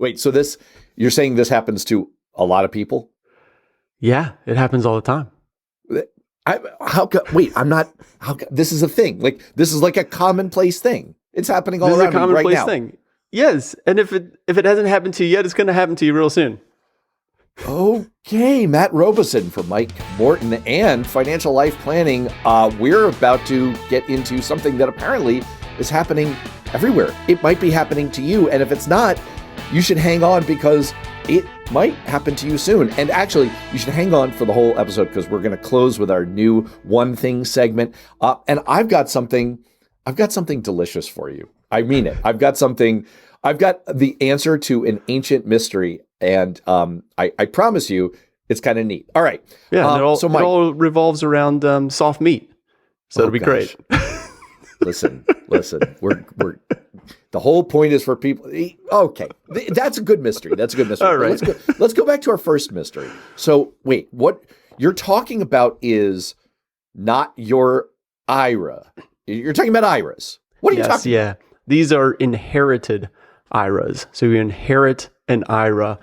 Wait, so you're saying this happens to a lot of people? Yeah, it happens all the time. This is a thing. Like, this is like a commonplace thing. It's happening all around me right now. This is a commonplace thing. Yes, and if it hasn't happened to you yet, it's going to happen to you real soon. Okay, Matt Robison from Mike Morton and Financial Life Planning. We're about to get into something that apparently is happening everywhere. It might be happening to you, and if it's not, you should hang on because it might happen to you soon. And actually, you should hang on for the whole episode because we're going to close with our new One Thing segment. And I've got something delicious for you. I mean it. I've got the answer to an ancient mystery, and I promise you, it's kind of neat. All right. Yeah, it all revolves around soft meat, so it'll be great. Listen. We're the whole point is for people. Okay, that's a good mystery. All right. Let's go back to our first mystery. So wait, what you're talking about is not your IRA. You're talking about IRAs. What are you talking about? These are inherited IRAs. So you inherit an IRA,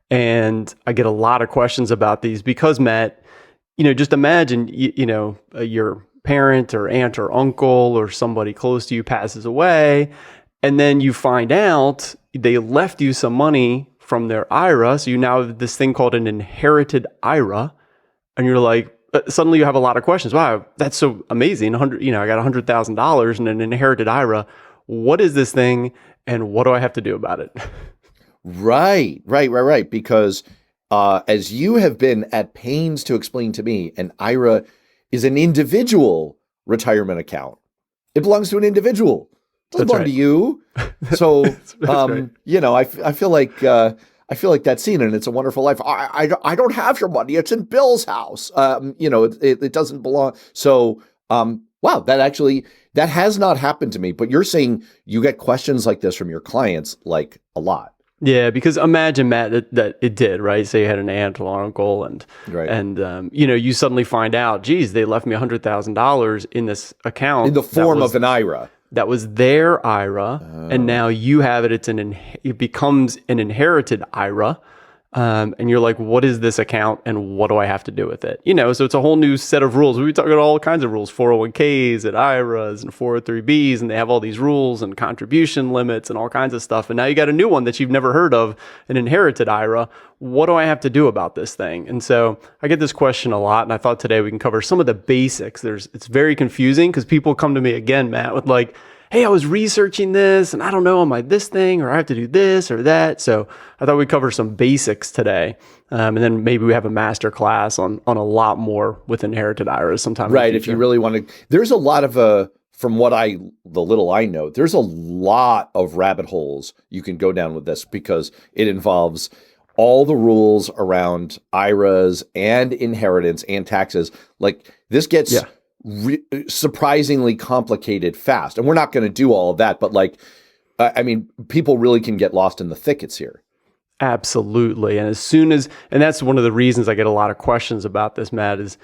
and I get a lot of questions about these because, Matt, just imagine, your parent or aunt or uncle or somebody close to you passes away, and then you find out they left you some money from their IRA. So you now have this thing called an inherited IRA, and you're like, suddenly you have a lot of questions. Wow, that's so amazing. I got $100,000 in an inherited IRA. What is this thing, and what do I have to do about it? Right. Because as you have been at pains to explain to me, an IRA is an individual retirement account. It belongs to an individual. It doesn't belong to you. So, right. I feel like that scene, and It's a Wonderful Life. I don't have your money. It's in Bill's house. It doesn't belong. So, wow, that has not happened to me. But you're saying you get questions like this from your clients, like a lot. Yeah, because imagine, Matt, that it did, right? Say you had an aunt or uncle, and you suddenly find out, geez, they left me $100,000 in this account in the form of an IRA. That was their IRA, and now you have it. It becomes an inherited IRA, and you're like, what is this account, and what do I have to do with it? So it's a whole new set of rules. We talk about all kinds of rules, 401ks and IRAs and 403bs, and they have all these rules and contribution limits and all kinds of stuff. And now you got a new one that you've never heard of, an inherited IRA. What do I have to do about this thing? And so I get this question a lot, and I thought today we can cover some of the basics. It's very confusing because people come to me again, Matt, with like, hey, I was researching this, and I don't know, am I this thing, or I have to do this or that? So I thought we'd cover some basics today, and then maybe we have a master class on a lot more with inherited IRAs sometime. Right, if you really want to. There's a lot of from the little I know, there's a lot of rabbit holes you can go down with this because it involves all the rules around IRAs and inheritance and taxes. Like this gets surprisingly complicated fast. And we're not going to do all of that, but people really can get lost in the thickets here. Absolutely. And that's one of the reasons I get a lot of questions about this, Matt, is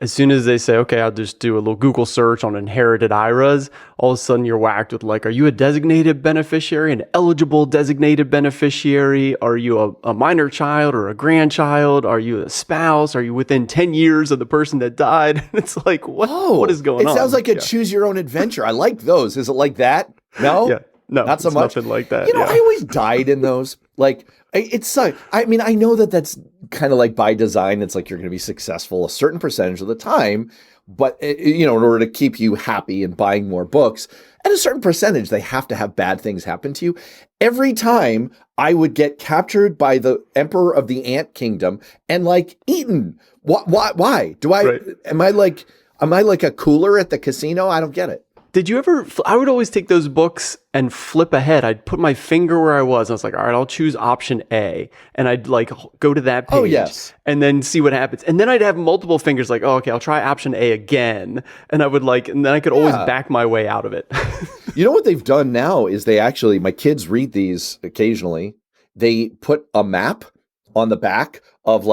as soon as they say, okay, I'll just do a little Google search on inherited IRAs, all of a sudden you're whacked with like, are you a designated beneficiary, an eligible designated beneficiary? Are you a minor child or a grandchild? Are you a spouse? Are you within 10 years of the person that died? It's like, what is going on? It sounds like a choose your own adventure. I like those. Is it like that? No? Yeah. No, not so much. Nothing like that. I always died in those. Like, it's I mean, I know that's kind of like by design. It's like you're going to be successful a certain percentage of the time, but in order to keep you happy and buying more books, at a certain percentage, they have to have bad things happen to you. Every time I would get captured by the emperor of the ant kingdom and eaten. Why? Am I like a cooler at the casino? I don't get it. Did you ever, I would always take those books and flip ahead. I'd put my finger where I was. I was like, all right, I'll choose option A. And I'd go to that page and then see what happens. And then I'd have multiple fingers like, oh, okay, I'll try option A again. And I would and then I could always back my way out of it. You know what they've done now is my kids read these occasionally. They put a map on the back of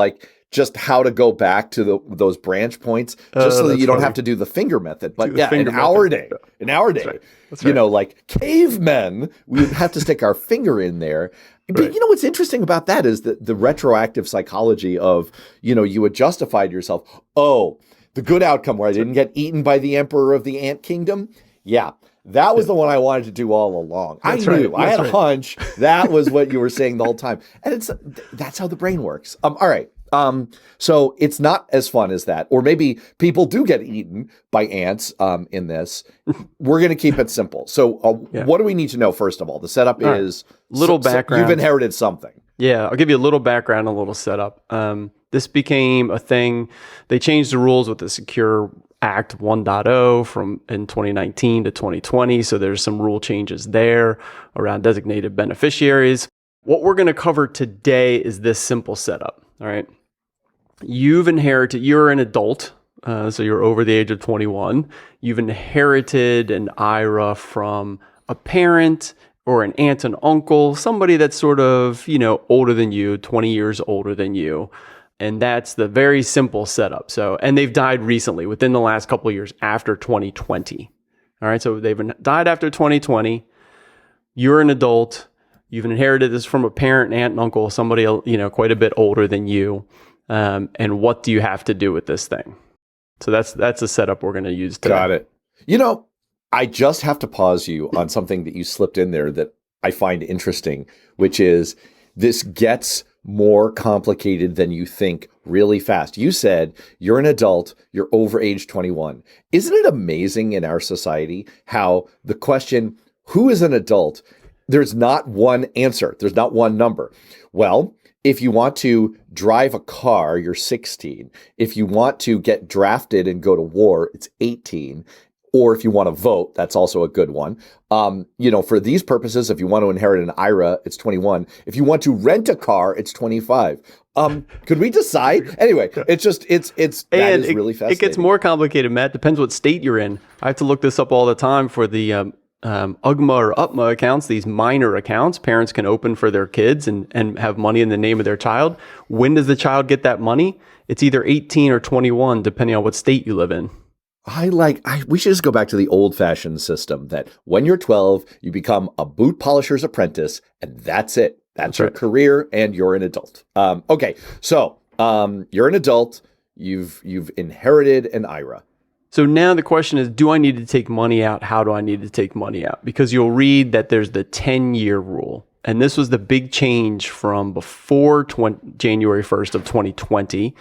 just how to go back to those branch points, just so that you don't have to do the finger method. But yeah, an hour a day. That's right. Like cavemen, we would have to stick our finger in there. But you know what's interesting about that is the retroactive psychology of, you had justified yourself. Oh, the good outcome where I didn't get eaten by the emperor of the ant kingdom. Yeah, that was the one I wanted to do all along. I knew. I had a hunch that was what you were saying the whole time. And that's how the brain works. All right. So it's not as fun as that. Or maybe people do get eaten by ants in this. We're going to keep it simple. So what do we need to know, first of all? The setup is... Little background. You've inherited something. Yeah, I'll give you a little background, a little setup. This became a thing. They changed the rules with the Secure Act 1.0 from in 2019 to 2020. So there's some rule changes there around designated beneficiaries. What we're going to cover today is this simple setup. All right. You're an adult. So you're over the age of 21. You've inherited an IRA from a parent or an aunt and uncle, somebody that's sort of, older than you, 20 years older than you. And that's the very simple setup. So, and they've died recently within the last couple of years after 2020. All right. So they've died after 2020. You're an adult. You've inherited this from a parent, aunt, and uncle, somebody, quite a bit older than you. And what do you have to do with this thing? So that's the setup we're going to use today. Got it. I just have to pause you on something that you slipped in there that I find interesting, which is this gets more complicated than you think really fast. You said you're an adult, you're over age 21. Isn't it amazing in our society how the question, who is an adult? There's not one answer. There's not one number. Well, if you want to drive a car, you're 16. If you want to get drafted and go to war, it's 18. Or if you want to vote, that's also a good one. For these purposes, if you want to inherit an IRA, it's 21. If you want to rent a car, it's 25. Could we decide? Anyway, it's really fascinating. It gets more complicated, Matt. Depends what state you're in. I have to look this up all the time for the UGMA or UPMA accounts, these minor accounts parents can open for their kids and have money in the name of their child. When does the child get that money? It's either 18 or 21, depending on what state you live in. We should just go back to the old-fashioned system that when you're 12, you become a boot polisher's apprentice, and that's it. That's your career, and you're an adult. Okay, so you're an adult. You've inherited an IRA. So now the question is, do I need to take money out? How do I need to take money out? Because you'll read that there's the 10-year rule. And this was the big change from before January 1st of 2020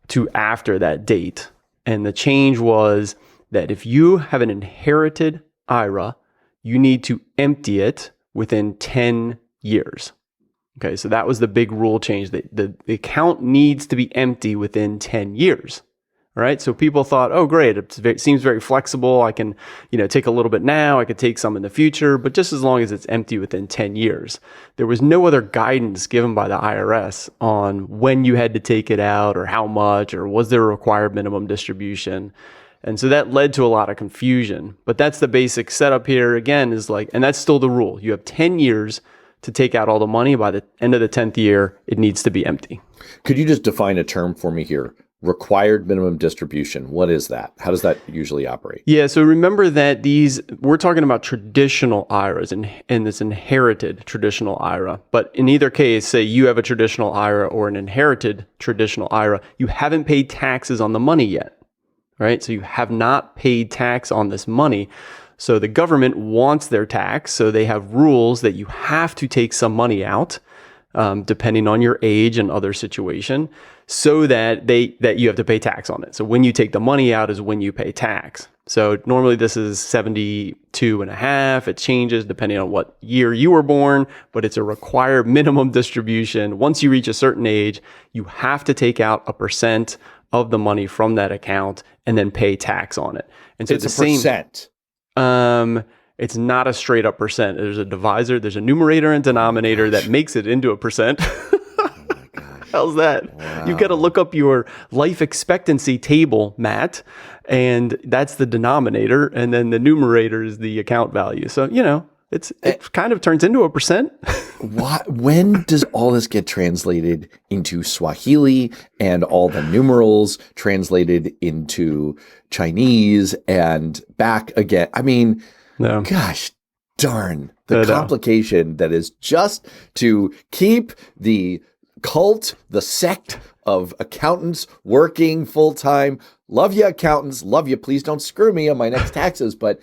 to after that date. And the change was that if you have an inherited IRA, you need to empty it within 10 years. Okay, so that was the big rule change. The account needs to be empty within 10 years. All right, so people thought, oh, great, it seems very flexible. I can, take a little bit now. I could take some in the future, but just as long as it's empty within 10 years. There was no other guidance given by the IRS on when you had to take it out or how much, or was there a required minimum distribution. And so that led to a lot of confusion. But that's the basic setup here, again, and that's still the rule. You have 10 years to take out all the money. By the end of the 10th year, it needs to be empty. Could you just define a term for me here? Required minimum distribution. What is that? How does that usually operate? Yeah, so remember that we're talking about traditional IRAs and this inherited traditional IRA. But in either case, say you have a traditional IRA or an inherited traditional IRA, you haven't paid taxes on the money yet, right? So you have not paid tax on this money. So the government wants their tax. So they have rules that you have to take some money out, depending on your age and other situation, so that you have to pay tax on it. So when you take the money out is when you pay tax. So normally this is 72.5. It changes depending on what year you were born, but it's a required minimum distribution. Once you reach a certain age, you have to take out a percent of the money from that account and then pay tax on it. And so it's a percent. It's not a straight up percent. There's a divisor, there's a numerator and denominator that makes it into a percent. How's that? Wow. You've got to look up your life expectancy table, Matt, and that's the denominator, and then the numerator is the account value. So, It kind of turns into a percent. When does all this get translated into Swahili and all the numerals translated into Chinese and back again? I mean, No. gosh darn, the complication that is just to keep the cult, the sect of accountants working full time. Love you, accountants. Love you. Please don't screw me on my next taxes, but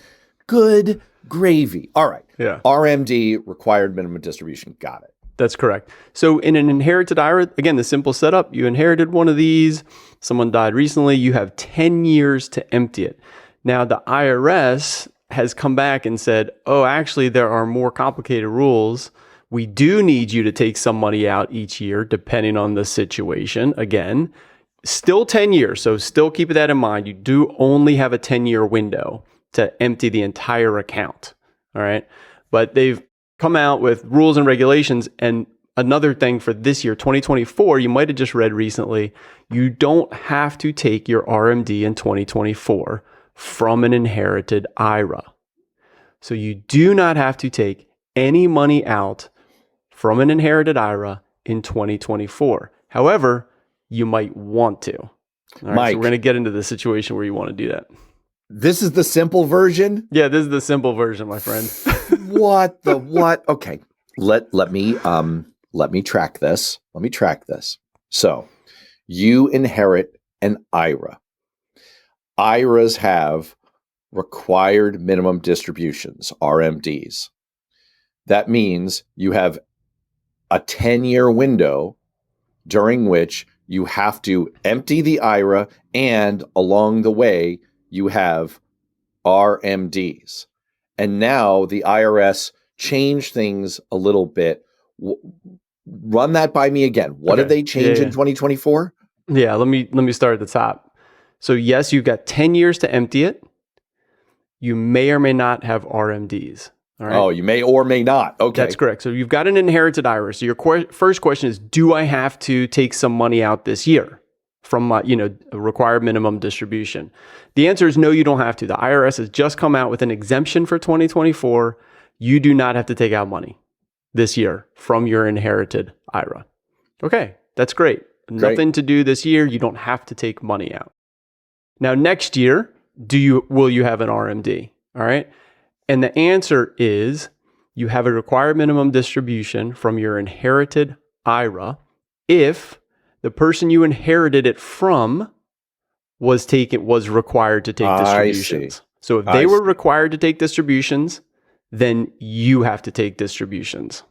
good gravy. All right. Yeah. RMD, required minimum distribution. Got it. That's correct. So in an inherited IRA, again, the simple setup, you inherited one of these, someone died recently, you have 10 years to empty it. Now, the IRS has come back and said, oh, actually, there are more complicated rules. We do need you to take some money out each year, depending on the situation. Again, still 10 years. So still keep that in mind. You do only have a 10-year window to empty the entire account. All right. But they've come out with rules and regulations. And another thing for this year, 2024, you might have just read recently, you don't have to take your RMD in 2024 from an inherited IRA. So you do not have to take any money out from an inherited IRA in 2024. However, you might want to. All right, Mike, so we're going to get into the situation where you want to do that. This is the simple version? Yeah, this is the simple version, my friend. What? Okay. Let me track this. So, you inherit an IRA. IRAs have required minimum distributions, RMDs. That means you have a 10-year window during which you have to empty the IRA, and along the way, you have RMDs. And now the IRS changed things a little bit. Run that by me again. What did they change in 2024? Yeah, let me start at the top. So yes, you've got 10 years to empty it. You may or may not have RMDs. All right? Oh, you may or may not. Okay. That's correct. So you've got an inherited IRA. So your first question is, do I have to take some money out this year from my, a required minimum distribution? The answer is no, you don't have to. The IRS has just come out with an exemption for 2024. You do not have to take out money this year from your inherited IRA. Okay, that's great. Nothing to do this year. You don't have to take money out. Now, next year, will you have an RMD? All right. And the answer is you have a required minimum distribution from your inherited IRA if the person you inherited it from was required to take distributions. So if they were required to take distributions, then you have to take distributions.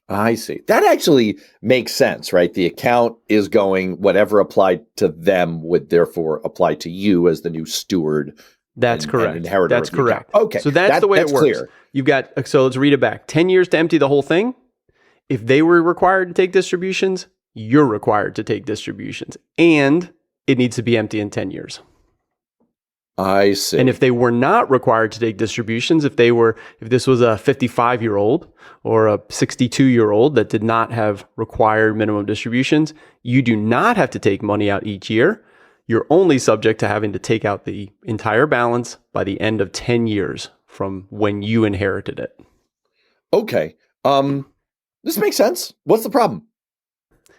I see. That actually makes sense, right? The account is going, whatever applied to them would therefore apply to you as the new steward. That's correct. Inheritor. That's correct. Okay. So that's the way it works. Clear. You've got, so let's read it back. 10 years to empty the whole thing. If they were required to take distributions, you're required to take distributions. And it needs to be empty in 10 years. I see. And if they were not required to take distributions, if this was a 55-year-old or a 62-year-old that did not have required minimum distributions, you do not have to take money out each year. You're only subject to having to take out the entire balance by the end of 10 years from when you inherited it. Okay. This makes sense. What's the problem?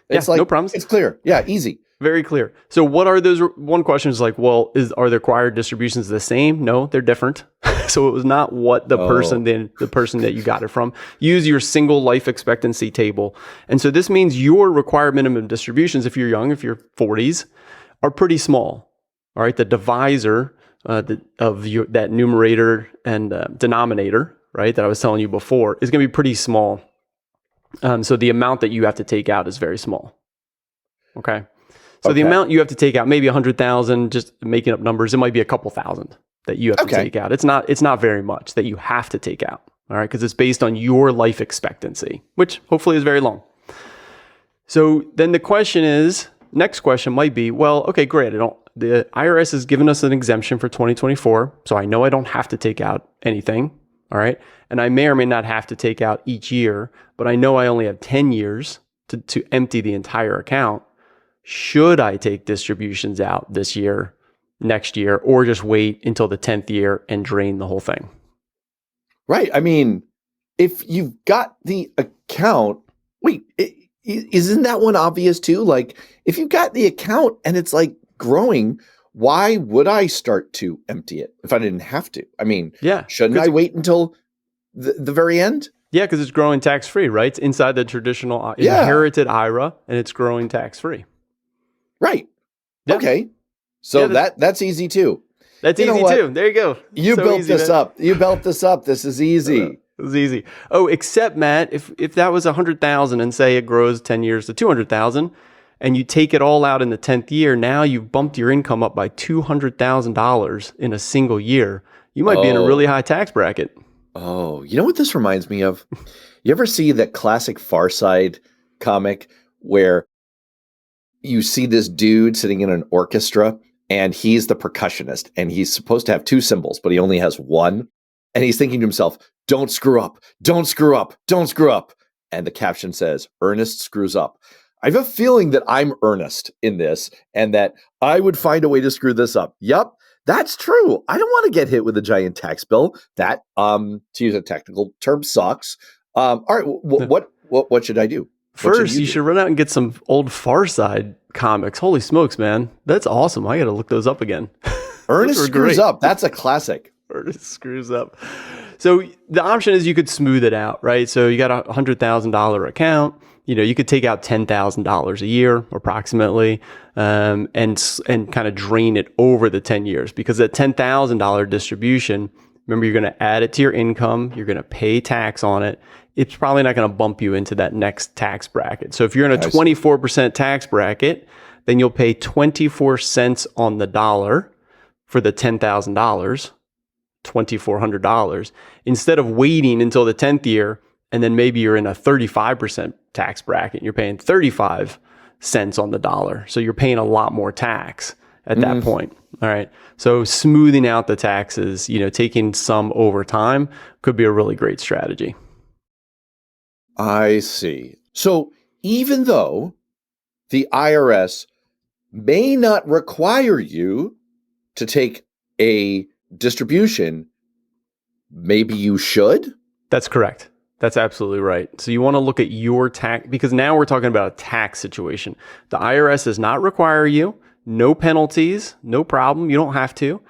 It's no problems. It's clear. Yeah, easy. Very clear. So what are those? One question is like, well, are the required distributions the same? No, they're different. So it was not what the person that you got it from. Use your single life expectancy table. And so this means your required minimum distributions, if you're young, if you're 40s, are pretty small. All right. The divisor that numerator and denominator, right, that I was telling you before, is going to be pretty small. So the amount that you have to take out is very small. Okay. So the amount you have to take out, maybe 100,000, just making up numbers, it might be a couple thousand that you have to take out. It's not very much that you have to take out. All right. Because it's based on your life expectancy, which hopefully is very long. So then next question might be, well, okay, great. The IRS has given us an exemption for 2024. So I know I don't have to take out anything. All right. And I may or may not have to take out each year, but I know I only have 10 years to empty the entire account. Should I take distributions out this year, next year, or just wait until the 10th year and drain the whole thing? Right. I mean, if you've got the account, wait, isn't that one obvious too? Like, if you've got the account and it's like growing, why would I start to empty it if I didn't have to? I mean, Yeah. shouldn't I wait until the very end? Yeah, because it's growing tax-free, right? It's inside the traditional inherited IRA, and it's growing tax-free. Right. Yeah. Okay. So that's easy too. That's easy too. There you go. You built this up. You built this up. This is easy. It's easy. Oh, except Matt, if that was 100,000 and say it grows 10 years to 200,000 and you take it all out in the 10th year, now you've bumped your income up by $200,000 in a single year. You might be in a really high tax bracket. Oh, you know what this reminds me of? You ever see that classic Far Side comic where you see this dude sitting in an orchestra and he's the percussionist and he's supposed to have two cymbals, but he only has one. And he's thinking to himself, don't screw up, don't screw up, don't screw up. And the caption says, Ernest screws up. I have a feeling that I'm Ernest in this and that I would find a way to screw this up. Yep, that's true. I don't want to get hit with a giant tax bill. That, to use a technical term, sucks. All right, what should I do? First, you should run out and get some old Far Side comics. Holy smokes, man. That's awesome. I got to look those up again. Ernest screws up. That's a classic. Ernest screws up. So the option is you could smooth it out, right? So you got a $100,000 account. You could take out $10,000 a year approximately, and kind of drain it over the 10 years, because that $10,000 distribution, remember, you're going to add it to your income. You're going to pay tax on it. It's probably not going to bump you into that next tax bracket. So if you're in a 24% tax bracket, then you'll pay 24 cents on the dollar for the $10,000. $2,400 instead of waiting until the 10th year. And then maybe you're in a 35% tax bracket and you're paying 35 cents on the dollar. So you're paying a lot more tax at that point. All right. So smoothing out the taxes, taking some over time could be a really great strategy. I see. So even though the IRS may not require you to take a distribution, maybe you should? That's correct. That's absolutely right. So you want to look at your tax, because now we're talking about a tax situation. The IRS does not require you, no penalties, no problem. You don't have to.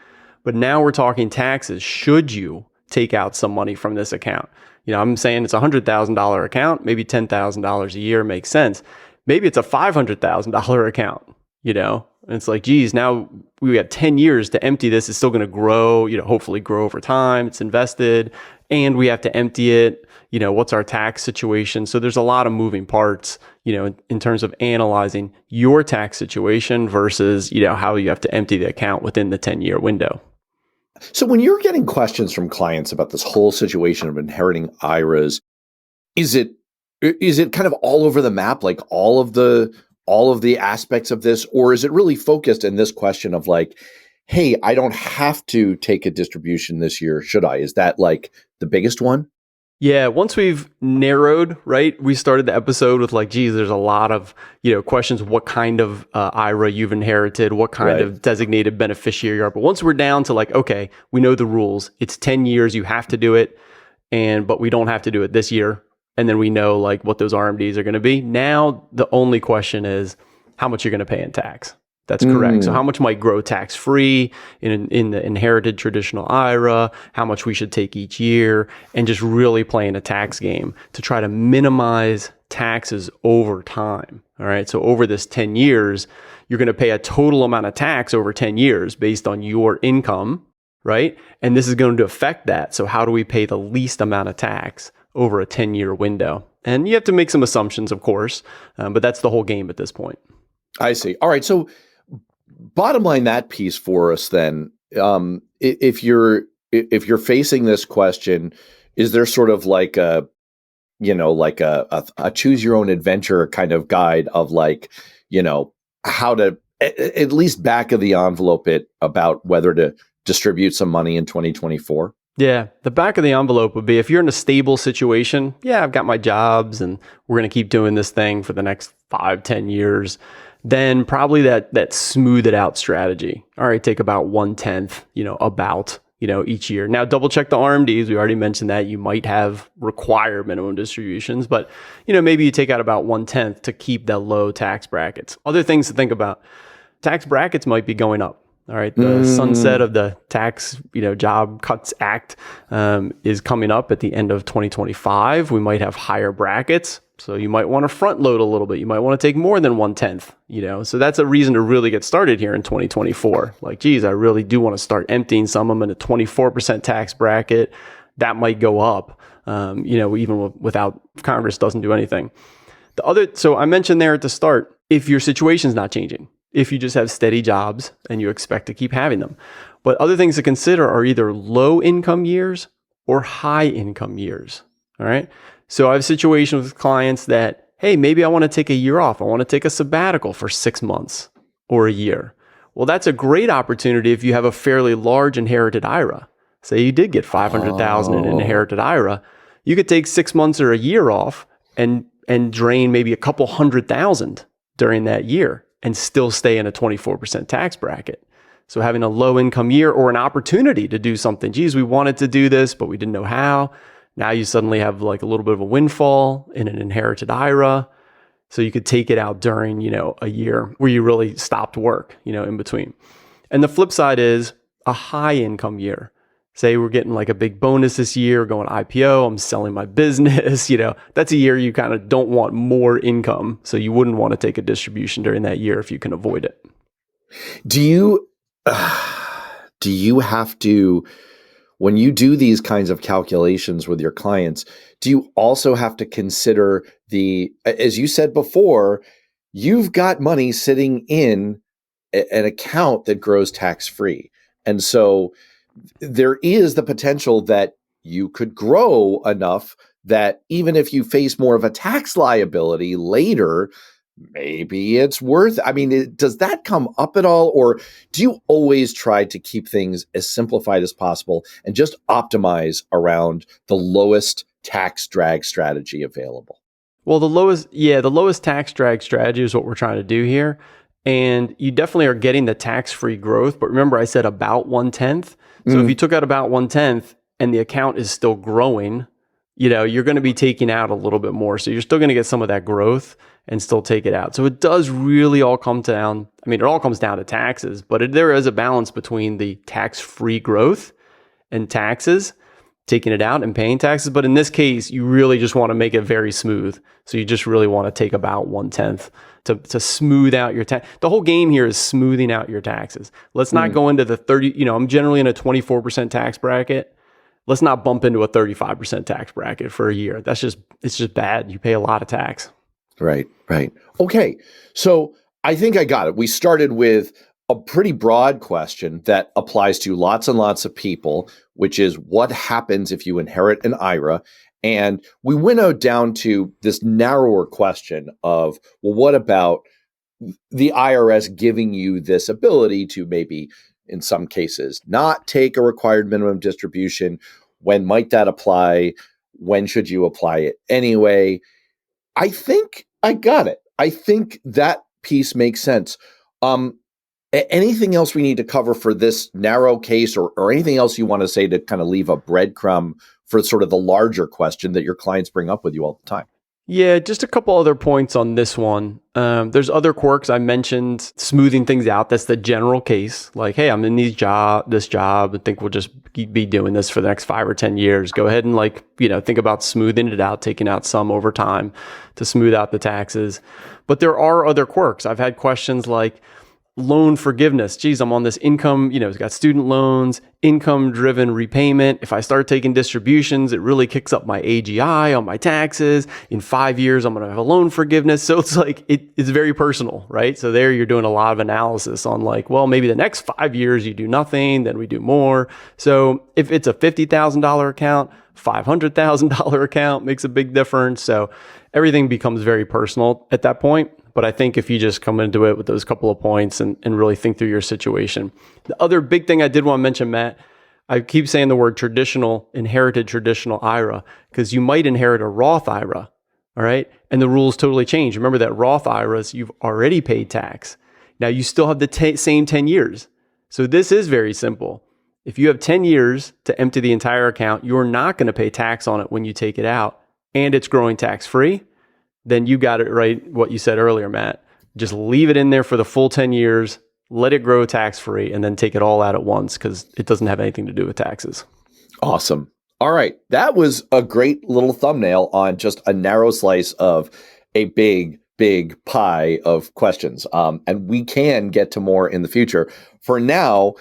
But now we're talking taxes. Should you take out some money from this account? I'm saying it's a $100,000 account, maybe $10,000 a year makes sense. Maybe it's a $500,000 account, and it's like, geez, now we got 10 years to empty this. It's still going to grow, hopefully grow over time. It's invested and we have to empty it. What's our tax situation? So there's a lot of moving parts, in terms of analyzing your tax situation versus, how you have to empty the account within the 10-year window. So when you're getting questions from clients about this whole situation of inheriting IRAs, is it kind of all over the map, like all of the aspects of this, or is it really focused in this question of like, hey, I don't have to take a distribution this year, should I? Is that like the biggest one? Yeah, once we've narrowed, right, we started the episode with like, geez, there's a lot of, questions, what kind of IRA you've inherited, what kind of designated beneficiary you are. But once we're down to like, okay, we know the rules. It's 10 years, you have to do it, but we don't have to do it this year. And then we know like what those RMDs are going to be. Now, the only question is how much you're going to pay in tax. That's correct. So how much might grow tax-free in the inherited traditional IRA, how much we should take each year, and just really playing a tax game to try to minimize taxes over time. All right. So over this 10 years, you're going to pay a total amount of tax over 10 years based on your income, right? And this is going to affect that. So how do we pay the least amount of tax over a 10-year window? And you have to make some assumptions, of course, but that's the whole game at this point. I see. All right. So bottom line that piece for us then, if you're facing this question, is there sort of like a choose your own adventure kind of guide of like, how to at least back of the envelope it about whether to distribute some money in 2024? Yeah, the back of the envelope would be if you're in a stable situation, I've got my jobs and we're going to keep doing this thing for the next 5-10 years, then probably that smooth it out strategy. All right, take about 1/10, each year. Now, double check the RMDs. We already mentioned that you might have required minimum distributions, but maybe you take out about 1/10 to keep the low tax brackets. Other things to think about: tax brackets might be going up. All right, the sunset of the Tax Job Cuts Act is coming up at the end of 2025. We might have higher brackets. So you might want to front load a little bit. You might want to take more than 1/10, So that's a reason to really get started here in 2024. Like, geez, I really do want to start emptying some. I'm in a 24% tax bracket. That might go up, even without Congress doesn't do anything. So I mentioned there at the start, if your situation's not changing, if you just have steady jobs and you expect to keep having them. But other things to consider are either low income years or high income years. All right. So I have situations with clients that, hey, maybe I want to take a year off. I want to take a sabbatical for 6 months or a year. Well, that's a great opportunity if you have a fairly large inherited IRA. Say you did get $500,000 in an inherited IRA. You could take 6 months or a year off and drain maybe a couple $100,000 during that year and still stay in a 24% tax bracket. So having a low income year or an opportunity to do something, geez, we wanted to do this, but we didn't know how. Now you suddenly have like a little bit of a windfall in an inherited IRA. So you could take it out during, a year where you really stopped work, in between. And the flip side is a high income year. Say we're getting like a big bonus this year, going IPO, I'm selling my business, that's a year you kind of don't want more income. So you wouldn't want to take a distribution during that year if you can avoid it. Do you have to, when you do these kinds of calculations with your clients, do you also have to consider as you said before, you've got money sitting in an account that grows tax-free. And so there is the potential that you could grow enough that even if you face more of a tax liability later, maybe it's worth, does that come up at all? Or do you always try to keep things as simplified as possible and just optimize around the lowest tax drag strategy available? Well, the lowest tax drag strategy is what we're trying to do here. And you definitely are getting the tax-free growth. But remember, I said about 1/10. So if you took out about 1/10 and the account is still growing, you're going to be taking out a little bit more. So you're still going to get some of that growth and still take it out. So it does really all come down. It all comes down to taxes, but there is a balance between the tax-free growth and taxes, taking it out and paying taxes. But in this case, you really just want to make it very smooth. So you just really want to take about 1/10 to smooth out your tax. The whole game here is smoothing out your taxes. Let's not go into the 30, I'm generally in a 24% tax bracket. Let's not bump into a 35% tax bracket for a year. It's just bad. You pay a lot of tax. Right. Okay. So I think I got it. We started with a pretty broad question that applies to lots and lots of people, which is what happens if you inherit an IRA? And we winnowed down to this narrower question of, well, what about the IRS giving you this ability to maybe, in some cases, not take a required minimum distribution? When might that apply? When should you apply it anyway? I think I got it. I think that piece makes sense. Anything else we need to cover for this narrow case, or anything else you want to say to kind of leave a breadcrumb for sort of the larger question that your clients bring up with you all the time? Yeah, just a couple other points on this one. There's other quirks. I mentioned smoothing things out. That's the general case. Like, hey, I'm in this job. I think we'll just be doing this for the next 5 or 10 years. Go ahead and think about smoothing it out, taking out some over time to smooth out the taxes. But there are other quirks. I've had questions like, loan forgiveness. Geez, I'm on this income, it's got student loans, income-driven repayment. If I start taking distributions, it really kicks up my AGI on my taxes. In 5 years, I'm going to have a loan forgiveness. So it's like, it's very personal, right? So there you're doing a lot of analysis on maybe the next 5 years you do nothing, then we do more. So if it's a $50,000 account, $500,000 account makes a big difference. So everything becomes very personal at that point. But I think if you just come into it with those couple of points and really think through your situation. The other big thing I did want to mention, Matt, I keep saying the word inherited traditional IRA, because you might inherit a Roth IRA, all right? And the rules totally change. Remember that Roth IRAs, you've already paid tax. Now you still have the same 10 years. So this is very simple. If you have 10 years to empty the entire account, you're not going to pay tax on it when you take it out, and it's growing tax-free, then you got it right, what you said earlier, Matt. Just leave it in there for the full 10 years, let it grow tax-free, and then take it all out at once because it doesn't have anything to do with taxes. Awesome. All right. That was a great little thumbnail on just a narrow slice of a big pie of questions. And we can get to more in the future. For now,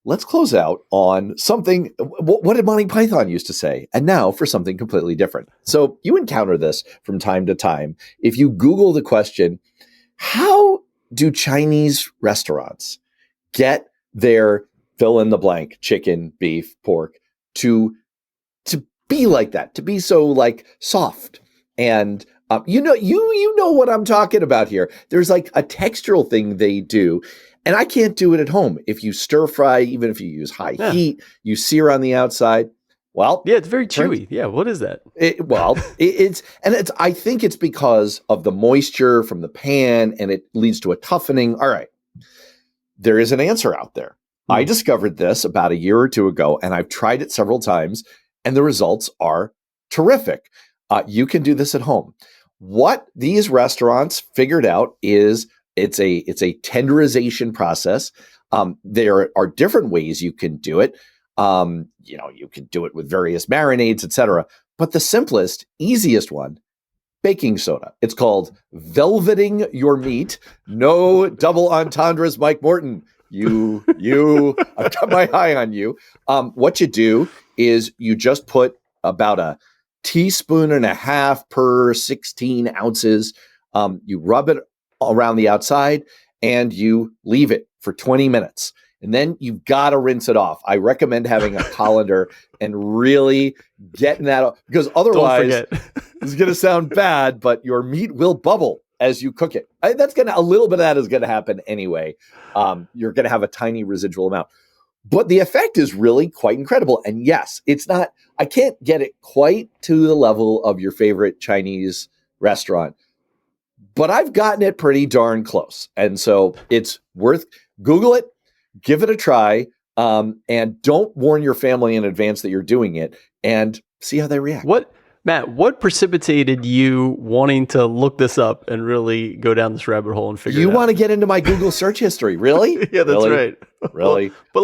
let's close out on something. What did Monty Python used to say? And now for something completely different. So you encounter this from time to time. If you Google the question, how do Chinese restaurants get their fill in the blank, chicken, beef, pork, to be like that, to be so like soft? And you know what I'm talking about here. There's like a textural thing they do, and I can't do it at home. If you stir fry, even if you use high heat, you sear on the outside. Well, yeah, it's very chewy. Yeah, what is that? I think it's because of the moisture from the pan, and it leads to a toughening. All right, there is an answer out there. I discovered this about a year or two ago, and I've tried it several times, and the results are terrific. You can do this at home. What these restaurants figured out is it's a tenderization process. There are different ways you can do it. You can do it with various marinades, etc. But the simplest, easiest one, baking soda. It's called velveting your meat. No double entendres, Mike Morton. I've got my eye on you. What you do is you just put about a teaspoon and a half per 16 ounces. You rub it around the outside and you leave it for 20 minutes. And then you've got to rinse it off. I recommend having a colander and really getting that off, because otherwise it's going to sound bad, but your meat will bubble as you cook it. A little bit of that is going to happen anyway. You're going to have a tiny residual amount, but the effect is really quite incredible. And yes, I can't get it quite to the level of your favorite Chinese restaurant, but I've gotten it pretty darn close. And so it's worth, Google it, give it a try, and don't warn your family in advance that you're doing it, and see how they react. Matt, what precipitated you wanting to look this up and really go down this rabbit hole and figure it out? You want to get into my Google search history, really? Yeah, that's really? Right. Really? But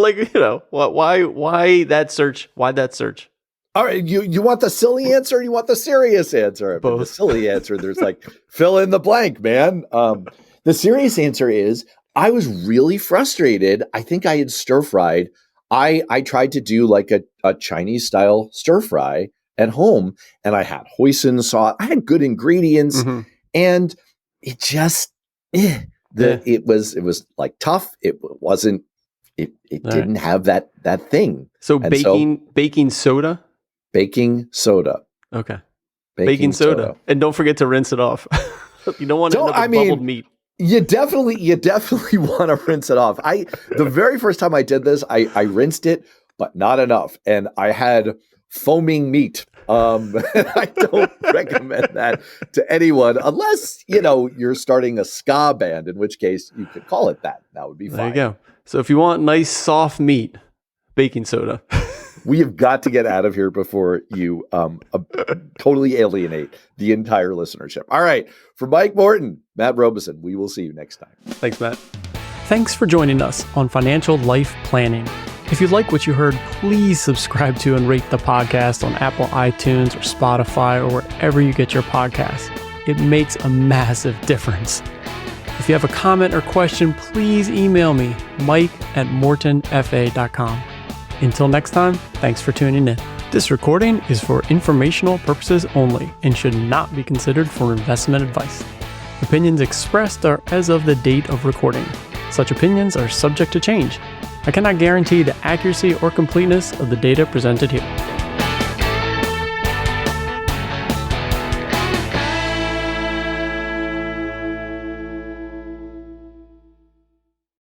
why that search? Why that search? All right, you want the silly answer or you want the serious answer? Both. The silly answer, there's like, fill in the blank, man. The serious answer is, I was really frustrated. I think I had stir fried. I tried to do like a Chinese style stir fry at home, and I had hoisin sauce. I had good ingredients, and it just it was like tough. It wasn't. It didn't have that thing. So baking soda. Baking soda. Okay. Baking soda, and don't forget to rinse it off. You don't want to end up with bubbled meat. You definitely want to rinse it off. The very first time I did this, I rinsed it, but not enough, and I had foaming meat. I don't recommend that to anyone unless you're starting a ska band, in which case you could call it that. That would be fine. There you go. So if you want nice soft meat, baking soda. We have got to get out of here before you totally alienate the entire listenership. All right. For Mike Morton, Matt Robison, we will see you next time. Thanks, Matt. Thanks for joining us on Financial Life Planning. If you like what you heard, please subscribe to and rate the podcast on Apple iTunes or Spotify or wherever you get your podcasts. It makes a massive difference. If you have a comment or question, please email me, mike@mortonfa.com. Until next time, thanks for tuning in. This recording is for informational purposes only and should not be considered for investment advice. Opinions expressed are as of the date of recording. Such opinions are subject to change. I cannot guarantee the accuracy or completeness of the data presented here.